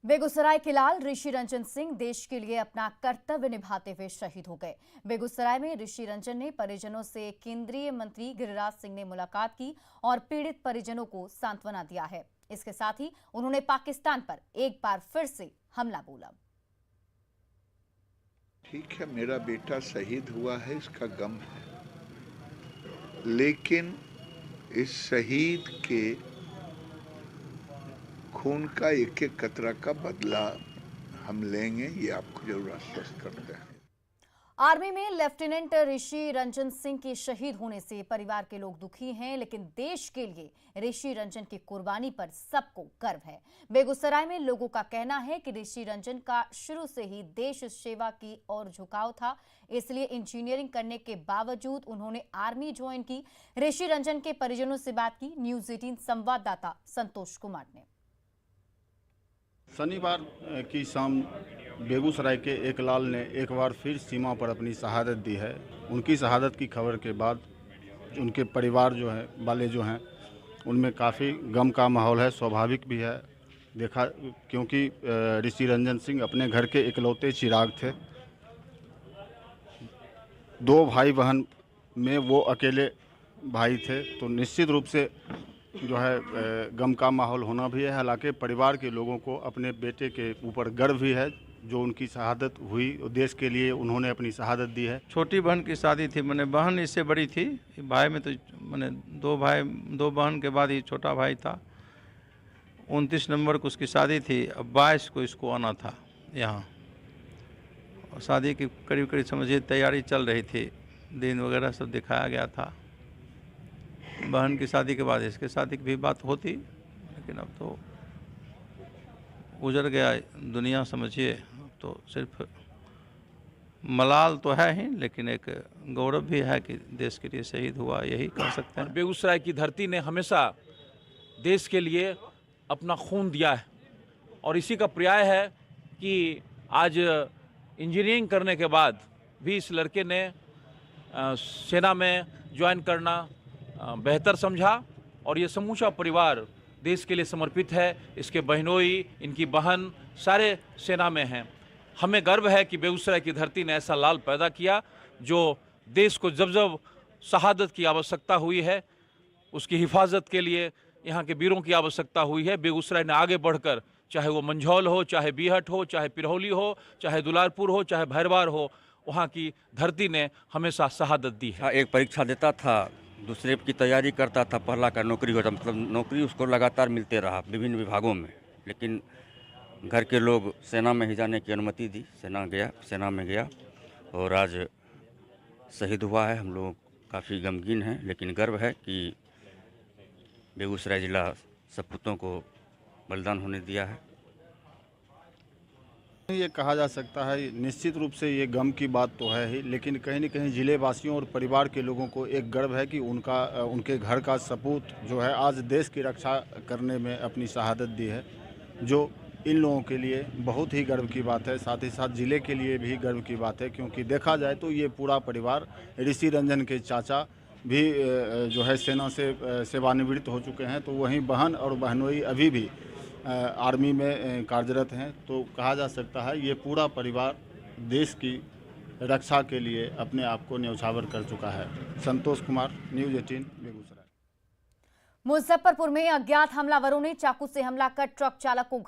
बेगूसराय के लाल ऋषि रंजन सिंह देश के लिए अपना कर्तव्य निभाते हुए शहीद हो गए। बेगूसराय में ऋषि रंजन ने परिजनों से केंद्रीय मंत्री गिरिराज सिंह ने मुलाकात की और पीड़ित परिजनों को सांत्वना दिया है। इसके साथ ही उन्होंने पाकिस्तान पर एक बार फिर से हमला बोला। ठीक है, मेरा बेटा शहीद हुआ है, इसका गम है, लेकिन इस शहीद के खून का एक एक कतरा का बदला हम लेंगे, ये आपको जरूर आश्वस्त करते हैं। आर्मी में लेफ्टिनेंट ऋषि रंजन सिंह के शहीद होने से परिवार के लोग दुखी हैं, लेकिन देश के लिए ऋषि रंजन की कुर्बानी पर सबको गर्व है। बेगूसराय में लोगों का कहना है कि ऋषि रंजन का शुरू से ही देश सेवा की ओर झुकाव था, इसलिए इंजीनियरिंग करने के बावजूद उन्होंने आर्मी ज्वाइन की। ऋषि रंजन के परिजनों से बात की न्यूज़ 18 संवाददाता संतोष कुमार ने। शनिवार की शाम बेगूसराय के एक लाल ने एक बार फिर सीमा पर अपनी शहादत दी है। उनकी शहादत की खबर के बाद उनके परिवार वाले उनमें काफ़ी गम का माहौल है। स्वाभाविक भी है, देखा क्योंकि ऋषि रंजन सिंह अपने घर के इकलौते चिराग थे। 2 भाई बहन में वो अकेले भाई थे, तो निश्चित रूप से गम का माहौल होना भी है। हालांकि परिवार के लोगों को अपने बेटे के ऊपर गर्व भी है जो उनकी शहादत हुई, देश के लिए उन्होंने अपनी शहादत दी है। छोटी बहन की शादी थी, मैंने बहन इससे बड़ी थी, भाई में तो मैंने 2 बहन के बाद ही छोटा भाई था। 29 नवंबर को उसकी शादी थी, अब 22 को इसको आना था यहाँ, और शादी की करीब करीब समझिए तैयारी चल रही थी, दिन वगैरह सब दिखाया गया था। बहन की शादी के बाद इसके शादी की भी बात होती, लेकिन अब तो गुजर गया दुनिया समझिए, तो सिर्फ मलाल तो है ही, लेकिन एक गौरव भी है कि देश के लिए शहीद हुआ, यही कह सकते हैं। बेगूसराय की धरती ने हमेशा देश के लिए अपना खून दिया है, और इसी का पर्याय है कि आज इंजीनियरिंग करने के बाद भी इस लड़के ने सेना में ज्वाइन करना बेहतर समझा, और ये समूचा परिवार देश के लिए समर्पित है। इसके बहनोई, इनकी बहन सारे सेना में हैं। हमें गर्व है कि बेगूसराय की धरती ने ऐसा लाल पैदा किया जो देश को जब जब शहादत की आवश्यकता हुई है, उसकी हिफाजत के लिए यहाँ के वीरों की आवश्यकता हुई है, बेगूसराय ने आगे बढ़कर, चाहे वो मंझौल हो, चाहे बीहट हो, चाहे पिरहौली हो, चाहे दुलारपुर हो, चाहे भैरवार हो, वहाँ की धरती ने हमेशा शहादत दी है। एक परीक्षा देता था, दूसरे की तैयारी करता था, पहला का नौकरी होता, मतलब नौकरी उसको लगातार मिलते रहा विभिन्न विभागों में, लेकिन घर के लोग सेना में ही जाने की अनुमति दी। सेना में गया और आज शहीद हुआ है। हम लोग काफ़ी गमगीन हैं, लेकिन गर्व है कि बेगूसराय जिला सपूतों को बलिदान होने दिया है। ये कहा जा सकता है, निश्चित रूप से ये गम की बात तो है ही, लेकिन कहीं न कहीं जिले वासियों और परिवार के लोगों को एक गर्व है कि उनके घर का सपूत आज देश की रक्षा करने में अपनी शहादत दी है, जो इन लोगों के लिए बहुत ही गर्व की बात है। साथ ही साथ जिले के लिए भी गर्व की बात है, क्योंकि देखा जाए तो ये पूरा परिवार, ऋषि रंजन के चाचा भी सेना से सेवानिवृत्त हो चुके हैं, तो वहीं बहन और बहनोई अभी भी आर्मी में कार्यरत हैं। तो कहा जा सकता है ये पूरा परिवार देश की रक्षा के लिए अपने आप को न्यौछावर कर चुका है। संतोष कुमार, न्यूज़ 18 बेगूसराय। मुजफ्फरपुर में अज्ञात हमलावरों ने चाकू से हमला कर ट्रक चालक को